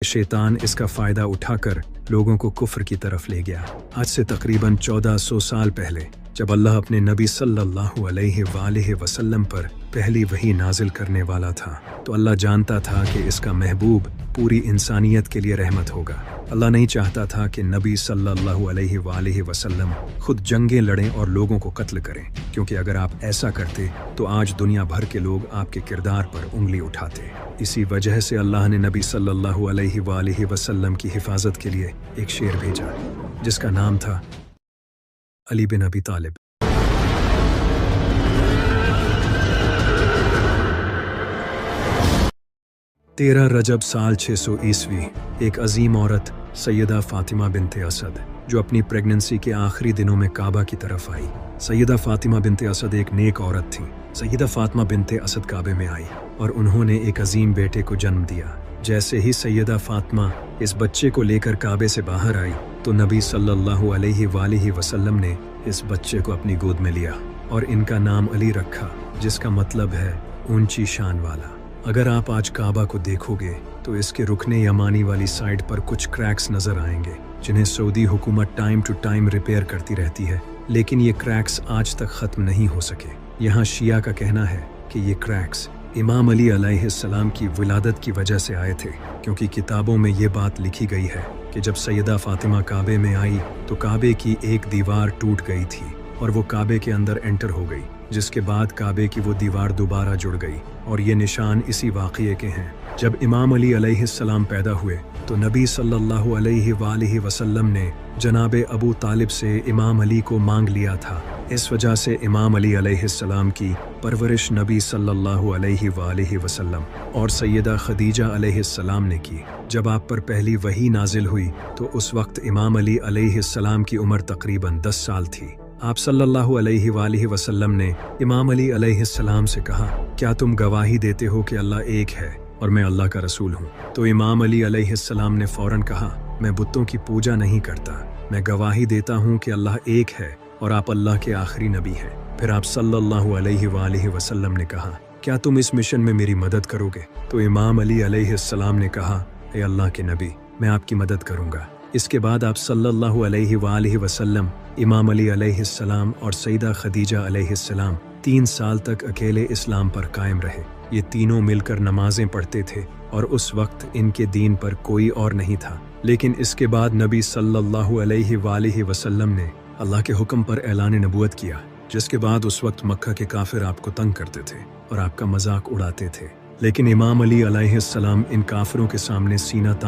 शैतान इसका फ़ायदा उठाकर लोगों को कुफ्र की तरफ ले गया। आज से तकरीबन 1400 साल पहले जब अल्लाह अपने नबी सल्लल्लाहु अलैहि वसल्लम पर पहली वही नाजिल करने वाला था, तो अल्लाह जानता था कि इसका महबूब पूरी इंसानियत के लिए रहमत होगा। अल्लाह नहीं चाहता था कि नबी सल्लल्लाहु अलैहि वसल्लम खुद जंगें लड़ें और लोगों को कत्ल करें, क्योंकि अगर आप ऐसा करते तो आज दुनिया भर के लोग आपके किरदार पर उंगली उठाते। इसी वजह से अल्लाह ने नबी सल्लल्लाहु अलैहि वसल्लम की हिफाजत के लिए एक शेर भेजा, जिसका नाम था अली बिन अबी तालिब। तेरह रजब साल 600 ईस्वी एक अजीम औरत सैयदा फातिमा बिनते असद, जो अपनी प्रेगनेंसी के आखिरी दिनों में काबा की तरफ आई। सैयदा फातिमा बिनते असद एक नेक औरत थी। सैयदा फातिमा बिनते असद काबे में आई और उन्होंने एक अजीम बेटे को जन्म दिया। जैसे ही सैयदा फातिमा इस बच्चे को लेकर काबे से बाहर आई तो नबी सल्लल्लाहु अलैहि वसल्लम ने इस बच्चे को अपनी गोद में लिया और इनका नाम अली रखा, जिसका मतलब है ऊंची शान वाला। अगर आप आज काबा को देखोगे तो इसके रुकने यमानी वाली साइड पर कुछ क्रैक्स नजर आएंगे, जिन्हें सऊदी हुकूमत टाइम टू टाइम रिपेयर करती रहती है, लेकिन ये क्रैक्स आज तक खत्म नहीं हो सके। यहाँ शिया का कहना है कि ये क्रैक्स इमाम अली अलैहिस्सलाम की विलादत की वजह से आए थे, क्योंकि किताबों में ये बात लिखी गई है कि जब सैयदा फातिमा काबे में आई तो काबे की एक दीवार टूट गई थी और वो काबे के अंदर एंटर हो गई, जिसके बाद काबे की वो दीवार दोबारा जुड़ गई। और ये निशान इसी वाक़ये के हैं। जब इमाम अली अलैहिस्सलाम पैदा हुए तो नबी सल्लल्लाहु अलैहि वसल्लम ने जनाबे अबू तालिब से इमाम अली को मांग लिया था। इस वजह से इमाम अली अलैहिस्सलाम की परवरिश नबी सल्लल्लाहु अलैहि वसल्लम और सैयदा खदीजा अलैहिस्सलाम ने की। जब आप पर पहली वही नाजिल हुई तो उस वक्त इमाम अली अलैहिस्सलाम की उम्र तकरीबन 10 साल थी। आप सल्लल्लाहु अलैहि वसल्लम ने इमाम अली अलैहिस्सलाम से कहा, क्या तुम गवाही देते हो कि अल्लाह एक है और मैं अल्लाह का रसूल हूँ? तो इमाम अली अलैहिस्सलाम ने फौरन कहा, मैं बुतों की पूजा नहीं करता, मैं गवाही देता हूँ कि अल्लाह एक है और आप अल्लाह के आखिरी नबी हैं। फिर आप सल्लल्लाहु अलैहि वसल्लम ने कहा, क्या तुम इस मिशन में मेरी मदद करोगे? तो इमाम अली अलैहिस्सलाम ने कहा, ए अल्लाह के नबी, मैं आपकी मदद करूँगा। इसके बाद आप सल्लल्लाहु अलैहि वसल्लम, इमाम अली अलैहिस्सलाम और सैयदा खदीजा अलैहिस्सलाम 3 साल तक अकेले इस्लाम पर कायम रहे। ये तीनों मिलकर नमाजें पढ़ते थे और उस वक्त इनके दीन पर कोई और नहीं था। लेकिन इसके बाद नबी सल्लल्लाहु अलैहि वसल्लम ने अल्लाह के हुक्म पर ऐलान नबूवत किया, जिसके बाद उस वक्त मक्का के काफिर आपको तंग करते थे और आपका मजाक उड़ाते थे। लेकिन इमाम अली अलैहिस्सलाम इन काफिरों के सामने सीना तान